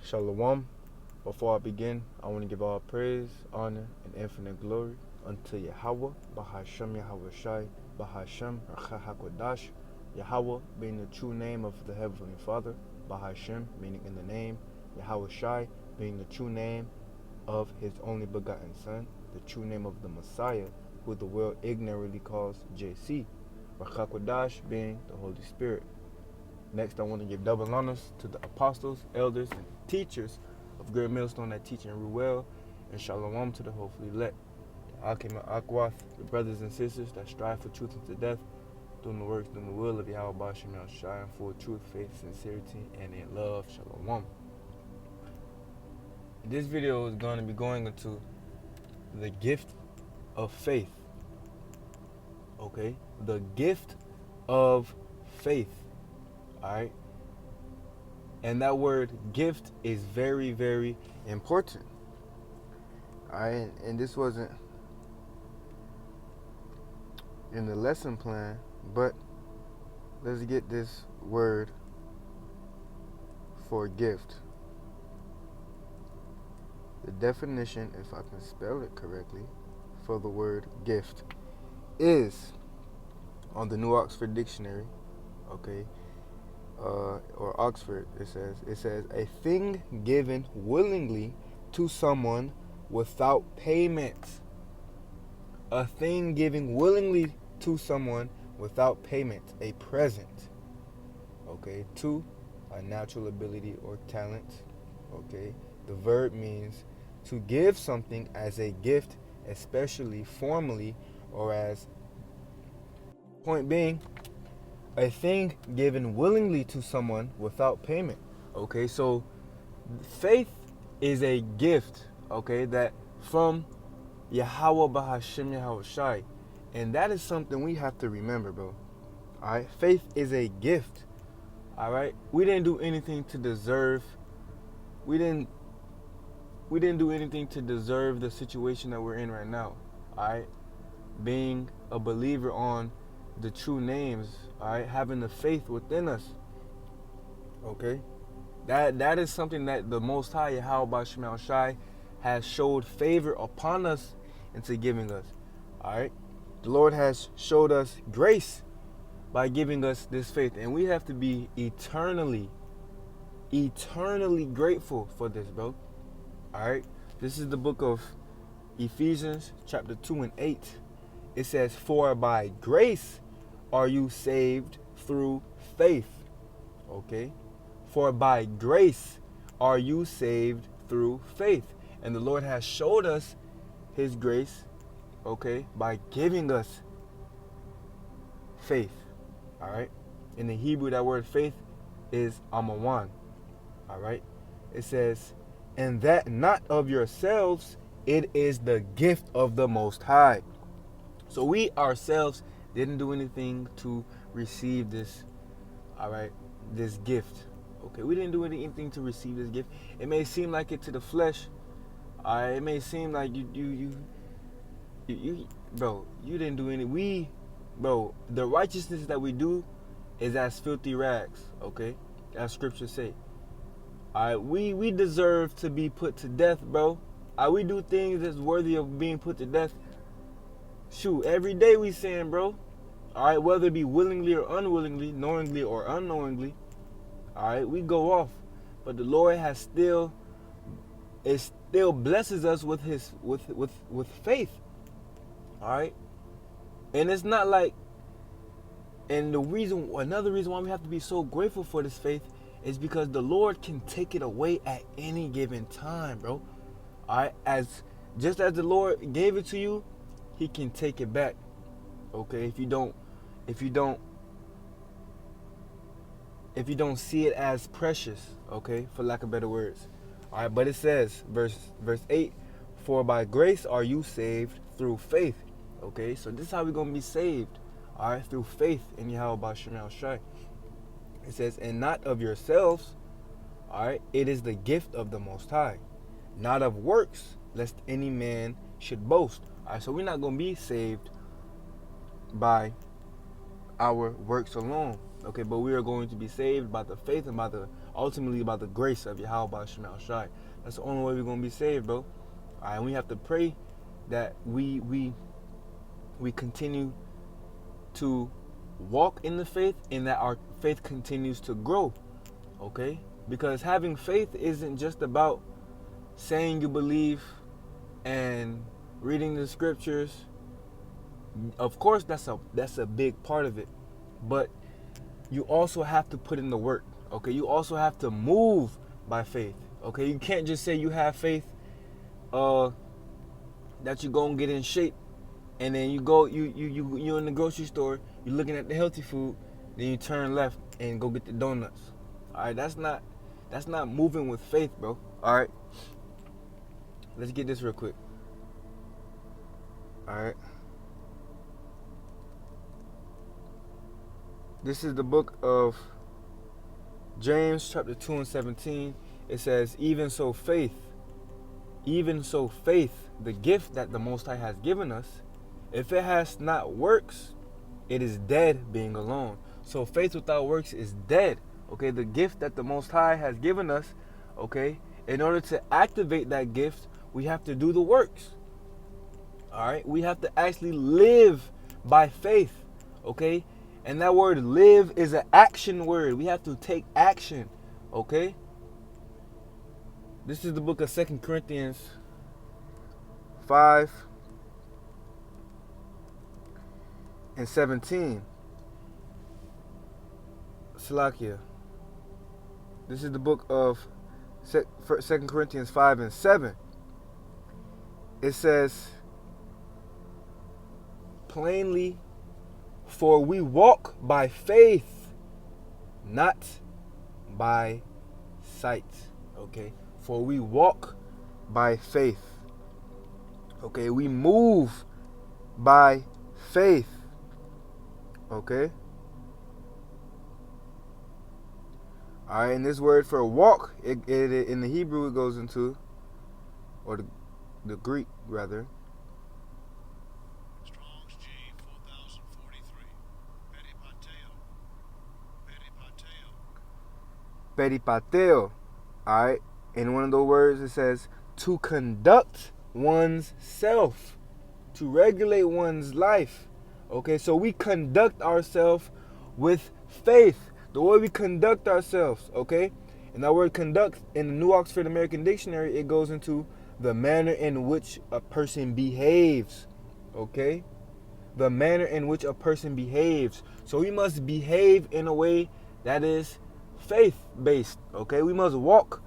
Shalom. Before I begin, I want to give all praise, honor, and infinite glory unto Yahweh, Bahashem Yahweh Shai, Bahashem Racha HaKodash, Yahweh being the true name of the Heavenly Father, Bahashem meaning in the name, Yahweh Shai being the true name of His only begotten Son, the true name of the Messiah, who the world ignorantly calls JC, Racha Kodash being the Holy Spirit. Next, I want to give double honors to the apostles, elders, and teachers of Great Millstone that teach and rule well, and shalom to the hopefully elect. Akim and Akwath, the brothers and sisters that strive for truth unto death, doing the works, doing the will of Yahweh Bashem Shai, and full truth, faith, sincerity, and in love. Shalom. This video is going to be going into the gift of faith. Okay? The gift of faith. Alright? And that word gift is very, very important. Alright? And this wasn't in the lesson plan, but let's get this word for gift. The definition, if I can spell it correctly, for the word gift is on the New Oxford Dictionary, okay, or Oxford, it says a thing given willingly to someone without payment. A thing given willingly to someone without payment. A present. Okay. 2, a natural ability or talent. Okay. The verb means to give something as a gift, especially formally, or as, point being, a thing given willingly to someone without payment. Okay, so faith is a gift, okay, that from Yahweh Bahashem Yahweh Shai. And that is something we have to remember, bro. Alright, faith is a gift. Alright, we didn't do anything to deserve, we didn't do anything to deserve the situation that we're in right now. Alright, being a believer on the true names, alright, having the faith within us. Okay? That is something that the Most High, Yahweh Bashem Shai, has showed favor upon us into giving us. Alright? The Lord has showed us grace by giving us this faith. And we have to be eternally grateful for this, bro. Alright? This is the book of Ephesians, chapter 2 and 8. It says, for by grace are you saved through faith. Okay? For by grace are you saved through faith. And the Lord has showed us His grace, okay, by giving us faith. Alright? In the Hebrew, that word faith is amawan. Alright? It says, and that not of yourselves, it is the gift of the Most High. So we ourselves didn't do anything to receive this, all right, this gift. Okay, we didn't do anything to receive this gift. It may seem like it to the flesh. All right, it may seem like you bro, you didn't do any. Bro, the righteousness that we do is as filthy rags. Okay, as scripture say. All right, we deserve to be put to death, bro. All right, we do things that's worthy of being put to death. Shoot, every day we sin, bro. Alright, whether it be willingly or unwillingly, knowingly or unknowingly. Alright, we go off. But the Lord has still blesses us with his with faith. Alright? And it's not like, and another reason why we have to be so grateful for this faith is because the Lord can take it away at any given time, bro. Alright, just as the Lord gave it to you, He can take it back. Okay, if you don't see it as precious, okay, for lack of better words. All right, but it says, verse 8, for by grace are you saved through faith. Okay, so this is how we're gonna be saved. All right, through faith in Yahweh Bashem Shai. It says, and not of yourselves. All right, it is the gift of the Most High, not of works, lest any man should boast. All right, so we're not gonna be saved by our works alone, okay, but we are going to be saved by the faith and by the ultimately by the grace of Yahweh Shema Shai. That's the only way we're gonna be saved, bro. All right, and we have to pray that we continue to walk in the faith and that our faith continues to grow. Okay? Because having faith isn't just about saying you believe and reading the scriptures. Of course, that's a big part of it, but you also have to put in the work. Okay, you also have to move by faith. Okay, you can't just say you have faith, that you go and get in shape, and then you're in the grocery store, you're looking at the healthy food, then you turn left and go get the donuts. All right, that's not moving with faith, bro. All right, let's get this real quick. All right. This is the book of James chapter 2 and 17. It says, even so faith, the gift that the Most High has given us, if it has not works, it is dead being alone. So faith without works is dead. Okay, the gift that the Most High has given us, okay, in order to activate that gift, we have to do the works. All right, we have to actually live by faith. Okay, and that word live is an action word. We have to take action. Okay, this is the book of 2 Corinthians 5 and 17. Salakia. This is the book of 2 Corinthians 5 and 7. It says plainly, for we walk by faith, not by sight. Okay, for we walk by faith. Okay, we move by faith. Okay. All right, and this word for walk, it in the Hebrew it goes into, or the Greek rather. Strong's G 4043. Peripateo. All right, in one of those words it says to conduct one's self, to regulate one's life. Okay, so we conduct ourselves with faith. The way we conduct ourselves, okay? And that word conduct in the New Oxford American Dictionary, it goes into the manner in which a person behaves, okay? The manner in which a person behaves. So we must behave in a way that is faith-based, okay? We must walk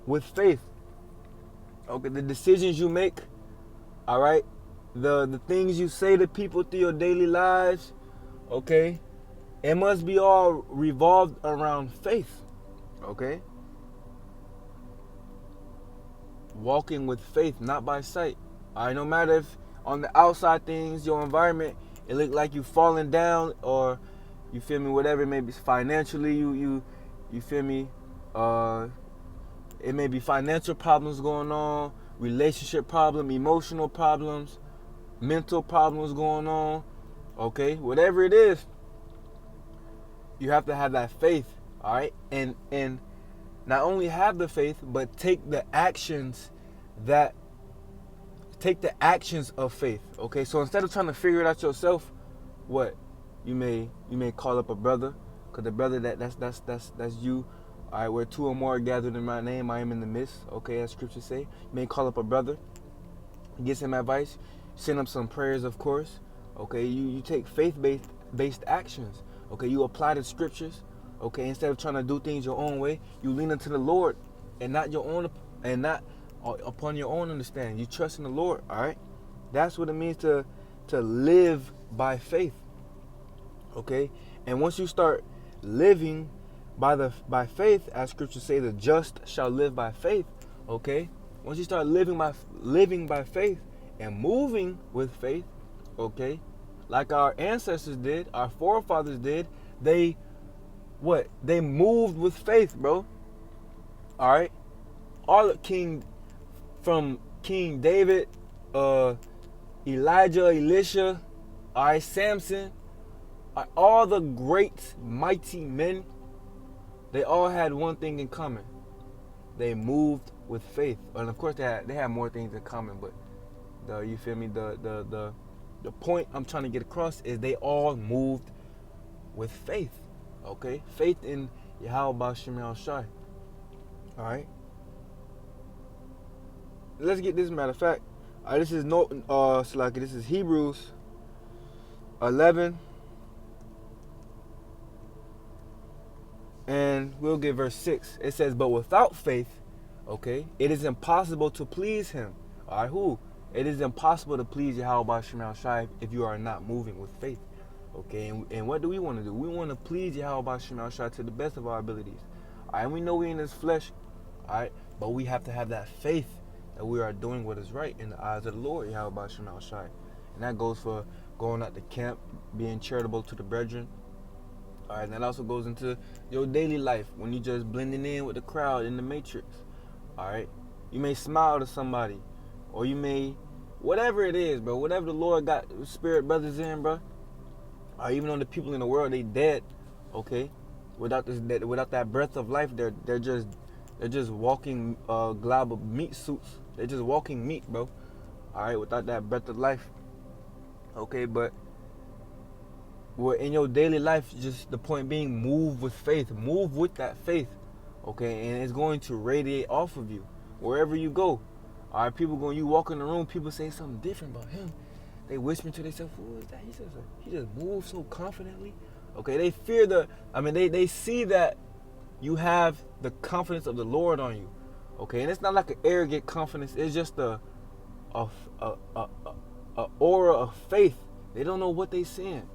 with faith. Okay, the decisions you make, all right? The things you say to people through your daily lives, okay? It must be all revolved around faith, okay? Walking with faith, not by sight. All right, no matter if on the outside things, your environment, it look like you falling down, or you feel me, whatever it may be, financially, you feel me, it may be financial problems going on, relationship problem, emotional problems, mental problems going on, okay? Whatever it is, you have to have that faith, all right? And not only have the faith, but take the actions of faith, okay? So instead of trying to figure it out yourself, what? You may call up a brother, because the brother that's you. All right, where two or more are gathered in my name, I am in the midst, okay, as scripture say. You may call up a brother, get some advice, send up some prayers, of course, okay? You take faith-based actions. Okay, you apply the scriptures. Okay, instead of trying to do things your own way, you lean into the Lord and not your own, and not upon your own understanding. You trust in the Lord. All right, that's what it means to live by faith. Okay, and once you start living by faith, as scriptures say, the just shall live by faith. Okay, once you start living by faith and moving with faith, okay, like our ancestors did, our forefathers did, they moved with faith, bro. All right, from King David, Elijah, Elisha, all right, Samson, all the great mighty men, They all had one thing in common. They moved with faith. And of course they had more things in common, but you feel me? The point I'm trying to get across is they all moved with faith. Okay? Faith in Yahweh Shem Shai. Alright? Let's get this. Matter of fact, this is this is Hebrews 11, and we'll get verse 6. It says, "But without faith, okay, it is impossible to please Him." All right, who? It is impossible to please Yahweh Shem Shai if you are not moving with faith. Okay, and what do we want to do? We want to please Yahweh Shem Shai to the best of our abilities. All right, we know we in this flesh. All right, but we have to have that faith that we are doing what is right in the eyes of the Lord, Yahweh Shem Shai. And that goes for going out to camp, being charitable to the brethren. All right, and that also goes into your daily life when you just blending in with the crowd in the matrix. All right, you may smile to somebody, or you may, whatever it is, bro. Whatever the Lord got spirit brothers in, bro. Or even though the people in the world they dead, okay, without that breath of life, they're just walking glob of meat suits. They're just walking meat, bro. All right, without that breath of life. Okay, but in your daily life, just the point being, move with faith. Move with that faith. Okay, and it's going to radiate off of you wherever you go. All right, you walk in the room, people say something different about him. They whisper to themselves, "Who is that? He just moves so confidently." Okay, they fear they see that you have the confidence of the Lord on you. Okay, and it's not like an arrogant confidence. It's just a aura of faith. They don't know what they seeing.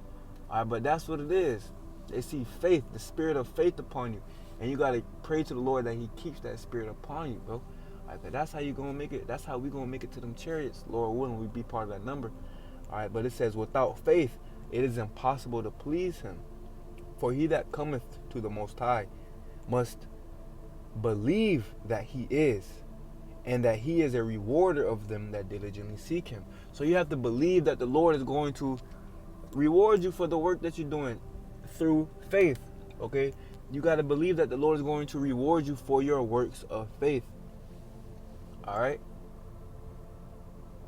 All right, but that's what it is. They see faith, the spirit of faith upon you, and you gotta pray to the Lord that He keeps that spirit upon you, bro. All right, but that's how you gonna make it. That's how we gonna make it to them chariots, Lord willing. We be part of that number. All right, but it says, "Without faith, it is impossible to please Him. For he that cometh to the Most High must believe that He is, and that He is a rewarder of them that diligently seek Him." So you have to believe that the Lord is going to reward you for the work that you're doing through faith. Okay, you got to believe that the Lord is going to reward you for your works of faith. All right,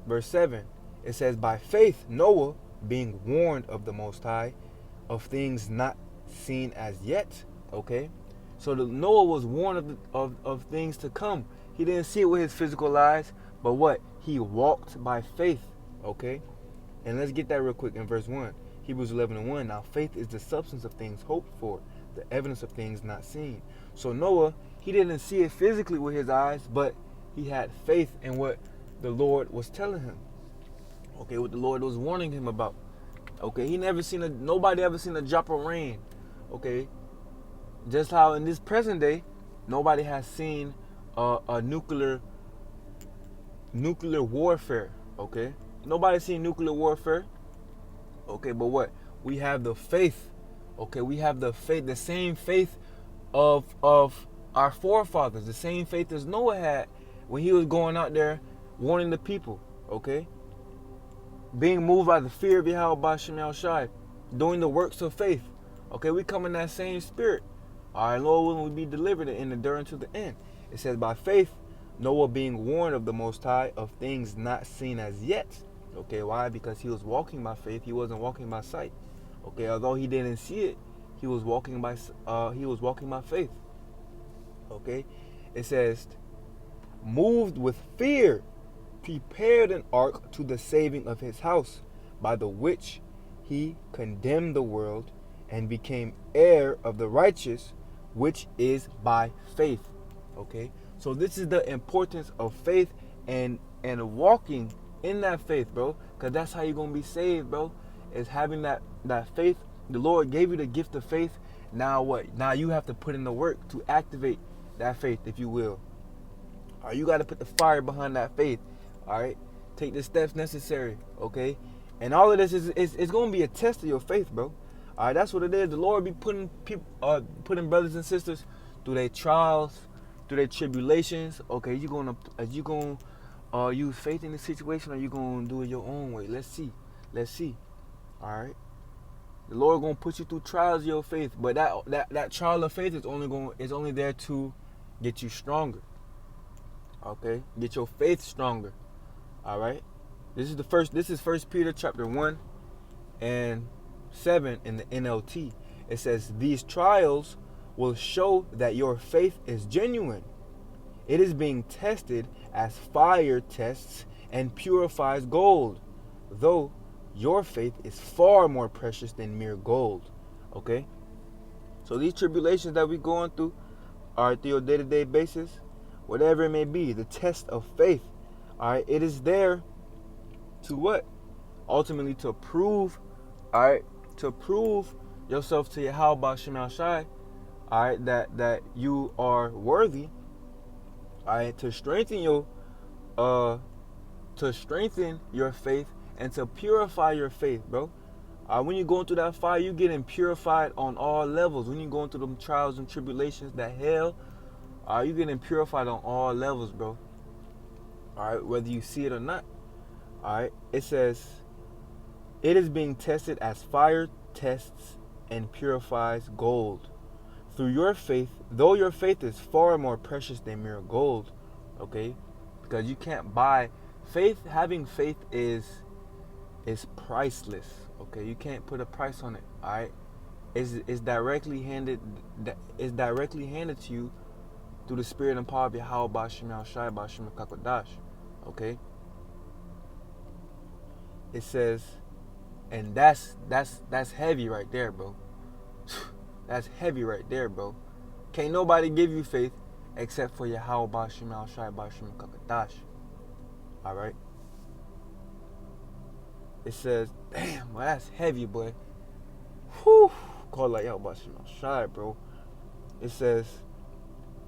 verse 7, it says, "By faith Noah, being warned of the Most High of things not seen as yet." Okay, so Noah was warned of things to come. He didn't see it with his physical eyes, but what? He walked by faith. Okay, and let's get that real quick in verse 1. Hebrews 11:1. "Now faith is the substance of things hoped for, the evidence of things not seen." So Noah, he didn't see it physically with his eyes, but he had faith in what the Lord was telling him. Okay, what the Lord was warning him about. Okay, nobody ever seen a drop of rain. Okay, just how in this present day, nobody has seen a nuclear warfare. Okay, nobody's seen nuclear warfare. Okay, but what? We have the faith. Okay, we have the faith, the same faith of our forefathers, the same faith as Noah had when he was going out there warning the people. Okay, being moved by the fear of Yahweh Shem Shai, doing the works of faith. Okay, we come in that same spirit. All right, Lord willing, we be delivered and endure to the end. It says, "By faith, Noah being warned of the Most High of things not seen as yet." Okay, why? Because he was walking by faith. He wasn't walking by sight. Okay, although he didn't see it, he was walking by faith. Okay, it says, "Moved with fear, prepared an ark to the saving of his house, by the which he condemned the world and became heir of the righteous, which is by faith." Okay, so this is the importance of faith and walking in that faith, bro, because that's how you're gonna be saved, bro, is having that faith. The Lord gave you the gift of faith. Now what? Now you have to put in the work to activate that faith, if you will. All right, you got to put the fire behind that faith. All right, take the steps necessary. Okay, and all of this is going to be a test of your faith, bro. All right, that's what it is. The Lord be putting putting brothers and sisters through their trials, through their tribulations. Okay, you gonna use faith in the situation, or you gonna do it your own way? Let's see. All right. The Lord gonna put you through trials of your faith, but that trial of faith is only there to get you stronger. Okay, get your faith stronger. All right. This is First Peter chapter 1 and 7 in the NLT. It says these trials will show that your faith is genuine. It is being tested as fire tests and purifies gold, though your faith is far more precious than mere gold. Okay? So these tribulations that we're going through are through your day-to-day basis, whatever it may be, the test of faith. All right, it is there to what? Ultimately to prove, all right, to prove yourself to Yahweh Shema Shai, all right, that you are worthy, all right, to strengthen your faith and to purify your faith, bro. When you're going through that fire, you're getting purified on all levels. When you're going through them trials and tribulations, that hell, you're getting purified on all levels, bro. All right, whether you see it or not. All right, it says, it is being tested as fire tests and purifies gold. Through your faith, though your faith is far more precious than mere gold, okay? Because you can't buy faith. Having faith is priceless, okay? You can't put a price on it, all right? It's directly handed to you through the spirit and power of Yahweh Bashim Al-Shai Bashim Kakodash, okay? It says, and that's heavy right there, bro. That's heavy right there, bro. Can't nobody give you faith except for Yahweh Bashim Al-Shai Bashim Kakodash. All right. It says, damn, well, that's heavy, boy. Whew. Call like Yahweh Bashim Al-Shai, bro. It says,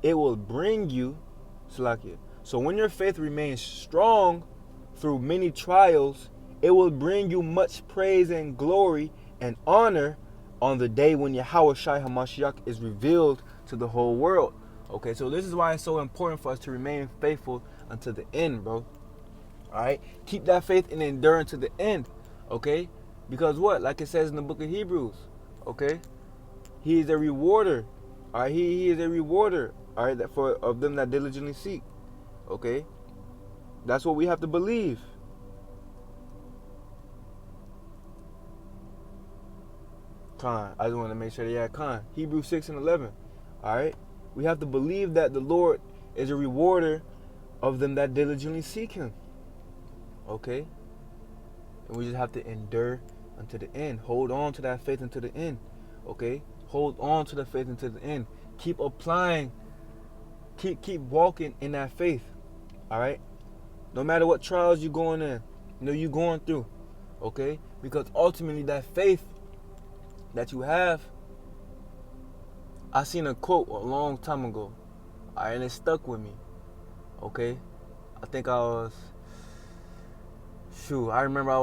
it will bring you, Salakia. So when your faith remains strong through many trials, it will bring you much praise and glory and honor on the day when Yahweh Shai HaMashiach is revealed to the whole world. Okay, so this is why it's so important for us to remain faithful until the end, bro. Alright? Keep that faith and endure to the end. Okay? Because what? Like it says in the book of Hebrews. Okay? He is a rewarder. Alright, he is a rewarder. Alright, that of them that diligently seek. Okay? That's what we have to believe. Khan. I just want to make sure they had Khan. Hebrews 6 and 11. Alright? We have to believe that the Lord is a rewarder of them that diligently seek him. Okay? And we just have to endure until the end. Hold on to that faith until the end. Okay? Hold on to the faith until the end. Keep applying. Keep walking in that faith. Alright? No matter what trials you're going in. You're going through. Okay? Because ultimately that faith that you have, I seen a quote a long time ago, and it stuck with me. Okay, I think I remember I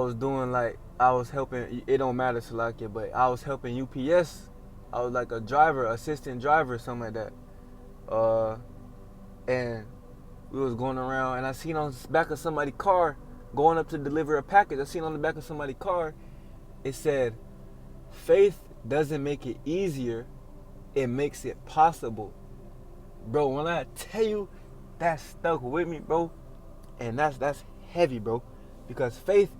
was helping. It don't matter, Salakia, but I was helping UPS. I was like a driver, assistant driver, something like that. And we was going around, and I seen on the back of somebody's car going up to deliver a package. I seen on the back of somebody's car, it said, faith doesn't make it easier, it makes it possible. Bro, when I tell you, that stuck with me, bro. And that's heavy, bro. Because faith,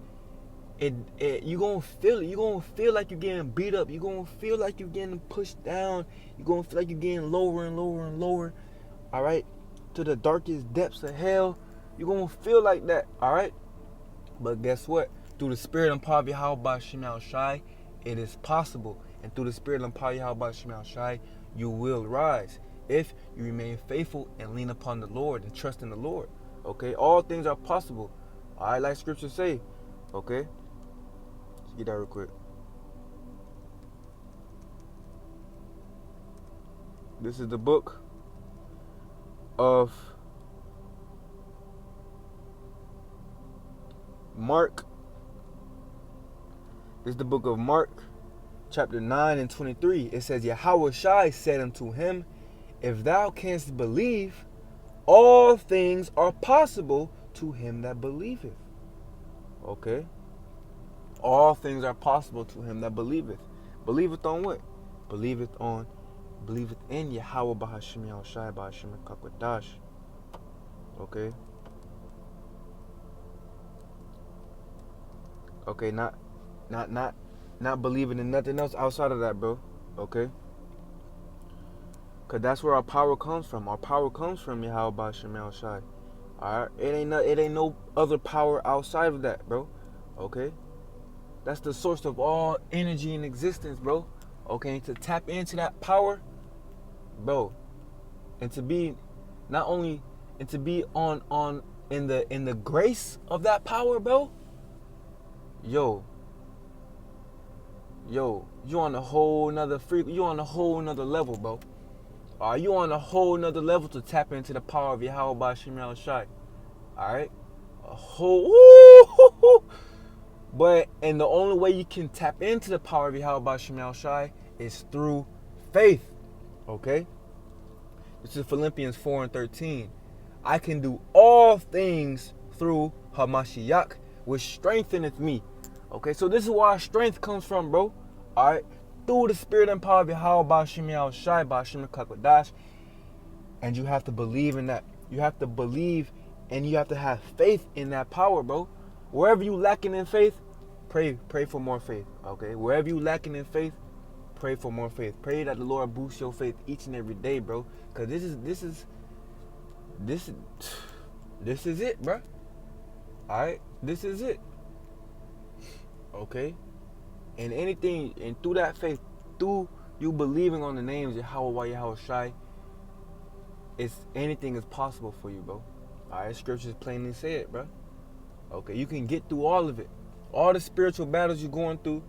you gonna feel it. You gonna feel like you're getting beat up. You gonna feel like you're getting pushed down. You gonna feel like you're getting lower and lower and lower. Alright? To the darkest depths of hell. You're gonna feel like that. Alright? But guess what? Through the spirit and power of Yahweh Shema Shai, it is possible. And through the spirit and power of Yahweh Shema Shai, you will rise. If you remain faithful and lean upon the Lord and trust in the Lord. Okay? All things are possible. Alright, like scripture say. Okay? Let's get that real quick. This is the book of Mark. This is the book of Mark, chapter 9 and 23. It says, Yahweh Shai said unto him, if thou canst believe, all things are possible to him that believeth. Okay? All things are possible to him that believeth. Believeth on what? Believeth in Yahweh Bahashim Yahushai Bahashim Kakwadash. Okay? Okay, not believing in nothing else outside of that, bro. Okay? Cause that's where our power comes from. Our power comes from Yahweh Bahashim Yahushai. Alright? It ain't no other power outside of that, bro. Okay? That's the source of all energy in existence, bro. Okay, to tap into that power, bro, and to be not only and to be on in the grace of that power, bro. Yo, you on a whole nother you on a whole nother level, bro. You on a whole nother level to tap into the power of Yahweh Bashim Yahushai. Alright? A whole and the only way you can tap into the power of Yahweh Bashim Yahushai is through faith. Okay? This is Philippians 4:13. I can do all things through Hamashiach, which strengtheneth me. Okay, so this is where our strength comes from, bro. Alright? Through the spirit and power of Yahweh Bashim Yahushai, Bashim Kakwadash. And you have to believe in that. You have to believe and you have to have faith in that power, bro. Wherever you lacking in faith, pray for more faith. Okay? Wherever you lacking in faith, pray for more faith. Pray that the Lord boosts your faith each and every day, bro. Cause this is it, bro. Alright? This is it. Okay? And through that faith, through you believing on the names of Yahweh Yahushai, anything is possible for you, bro. Alright, scriptures plainly say it, bro. Okay, you can get through all of it. All the spiritual battles you're going through,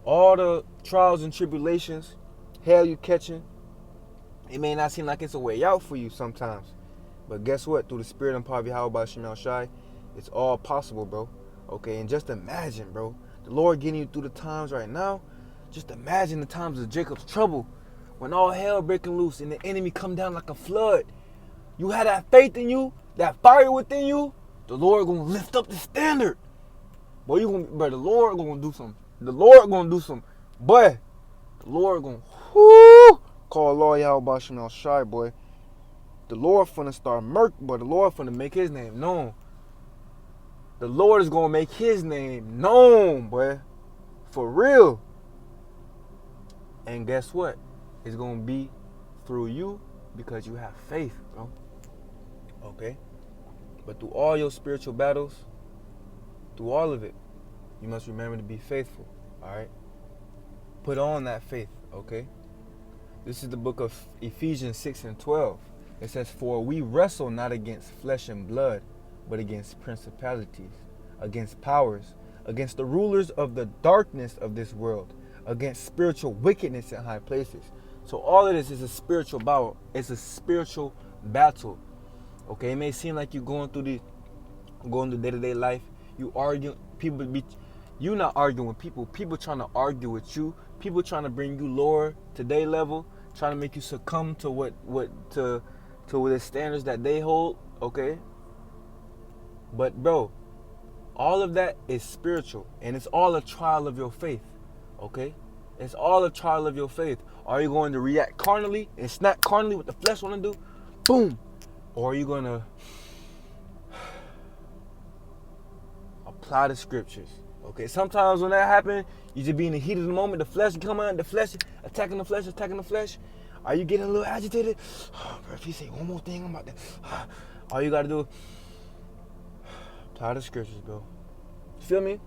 all the trials and tribulations, hell you catching. It may not seem like it's a way out for you sometimes. But guess what? Through the spirit and power of Yahweh Bashim Yahushai, it's all possible, bro. Okay, and just imagine, bro. The Lord getting you through the times right now. Just imagine the times of Jacob's trouble. When all hell breaking loose and the enemy come down like a flood. You had that faith in you, that fire within you. The Lord gonna lift up the standard. Boy, the Lord gonna do something. The Lord gonna do something. Boy, the Lord gonna call Lord Yahweh Bashim Yahushai, boy. The Lord finna start boy. The Lord finna make his name known. The Lord is gonna make his name known, boy. For real. And guess what? It's gonna be through you because you have faith, bro. Okay? But through all your spiritual battles, through all of it, you must remember to be faithful. Alright? Put on that faith, okay? This is the book of Ephesians 6:12. It says, for we wrestle not against flesh and blood, but against principalities, against powers, against the rulers of the darkness of this world, against spiritual wickedness in high places. So all of this is a spiritual battle. It's a spiritual battle. Okay, it may seem like you're going through day-to-day life. You argue, you not arguing with people. People trying to argue with you. People trying to bring you lower to their level, trying to make you succumb to to the standards that they hold. Okay. But bro, all of that is spiritual, and it's all a trial of your faith. Okay, it's all a trial of your faith. Are you going to react carnally and snap carnally what the flesh want to do? Boom. Or are you going to apply the scriptures? Okay, sometimes when that happens, you just be in the heat of the moment. The flesh come out, the flesh attacking the flesh. Are you getting a little agitated? Oh, bro, if you say one more thing about that, all you got to do, apply the scriptures, bro. Feel me?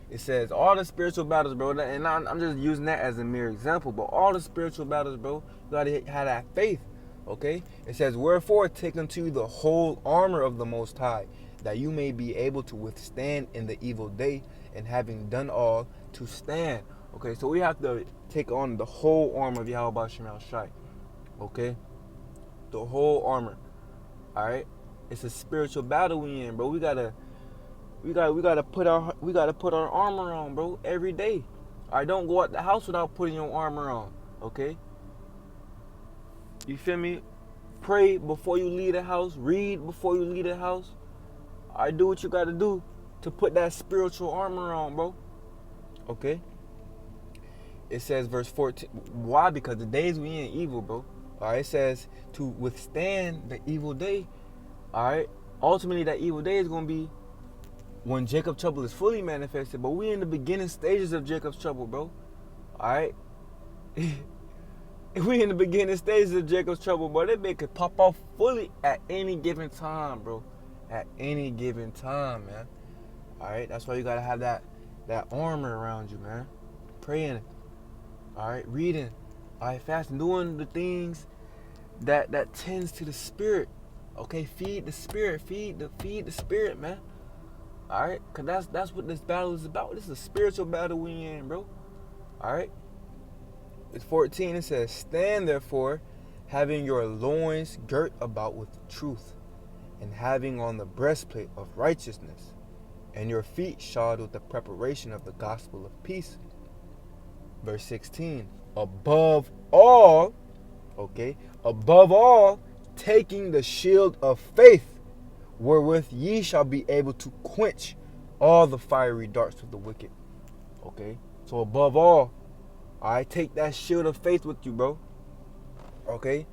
It says all the spiritual battles, bro, and I'm just using that as a mere example, but all the spiritual battles, bro, you got to have that faith, okay? It says, wherefore take unto you the whole armor of the Most High, that you may be able to withstand in the evil day, and having done all, to stand. Okay, so we have to take on the whole armor of Yahweh Bashim Yahushai, okay? The whole armor, all right? It's a spiritual battle we in, bro. We gotta put our armor on, bro, every day. All right, don't go out the house without putting your armor on, okay? You feel me? Pray before you leave the house. Read before you leave the house. All right, do what you gotta do to put that spiritual armor on, bro. Okay? it says verse 14. Why? Because the days we in evil, bro. All right, it says to withstand the evil day. All right, ultimately that evil day is gonna be when Jacob's trouble is fully manifested. But we in the beginning stages of Jacob's trouble, bro. All right, we in the beginning stages of Jacob's trouble, but that bit could pop off fully at any given time, bro. At any given time, man. All right, that's why you gotta have that armor around you, man. Praying, all right, reading, all right, fasting, doing the things that tends to the spirit. Okay, feed the spirit, feed the spirit, man. All right, cause that's what this battle is about. This is a spiritual battle we in, bro. All right. It's 14. It says, "Stand therefore, having your loins girt about with truth, and having on the breastplate of righteousness, and your feet shod with the preparation of the gospel of peace." Verse 16. Above all, okay, above all, taking the shield of faith, wherewith ye shall be able to quench all the fiery darts of the wicked. Okay, so above all, I take that shield of faith with you, bro. Okay,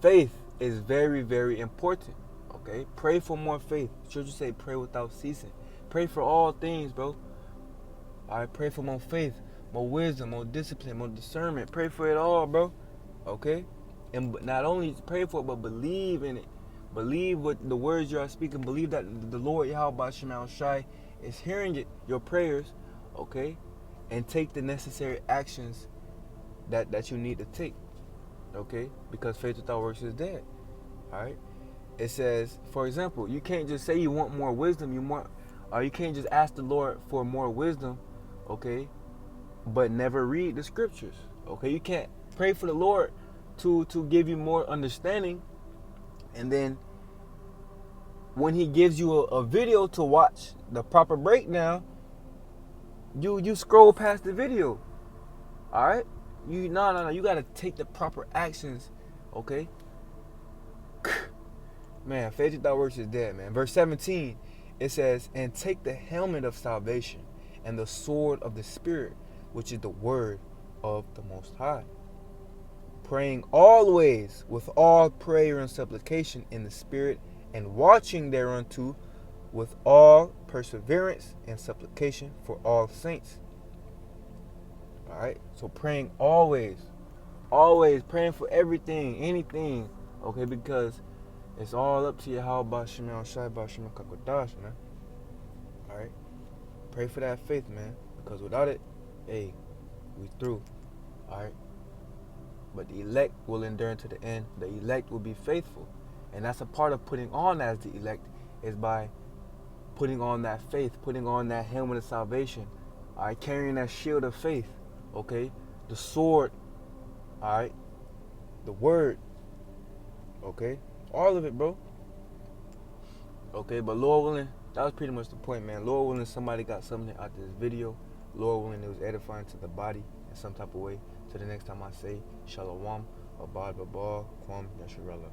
faith is very, very important. Okay, pray for more faith. Scripture say pray without ceasing. Pray for all things, bro. All right, pray for more faith, more wisdom, more discipline, more discernment. Pray for it all, bro. Okay, and not only pray for it, but believe in it. Believe what the words you are speaking. Believe that the Lord Yahweh Shema Shai is hearing it, your prayers. Okay, and take the necessary actions that you need to take. Okay, because faith without works is dead. All right. It says, for example, you can't just say you want more wisdom. You can't just ask the Lord for more wisdom, okay, but never read the scriptures. Okay, you can't pray for the Lord to give you more understanding, and then when He gives you a video to watch the proper breakdown, you scroll past the video. All right, you gotta take the proper actions, okay. Man, faith without works is dead, man. Verse 17, it says, "And take the helmet of salvation and the sword of the Spirit, which is the word of the Most High, praying always with all prayer and supplication in the Spirit, and watching thereunto with all perseverance and supplication for all saints." All right, so praying always praying for everything, anything, okay, because it's all up to you. How about Shemel Shai, about Shemel Kakodash, man? All right, pray for that faith, man, because without it, hey, we through. All right, but the elect will endure to the end. The elect will be faithful, and that's a part of putting on as the elect, is by putting on that faith, putting on that helmet of salvation. All right, carrying that shield of faith. Okay, the sword. All right, the word. Okay. All of it, bro. Okay, but Lord willing, that was pretty much the point, man. Lord willing, somebody got something out of this video. Lord willing, it was edifying to the body in some type of way. Till the next time I say, Shalom, Abad Babal, Kwam, Yasharella.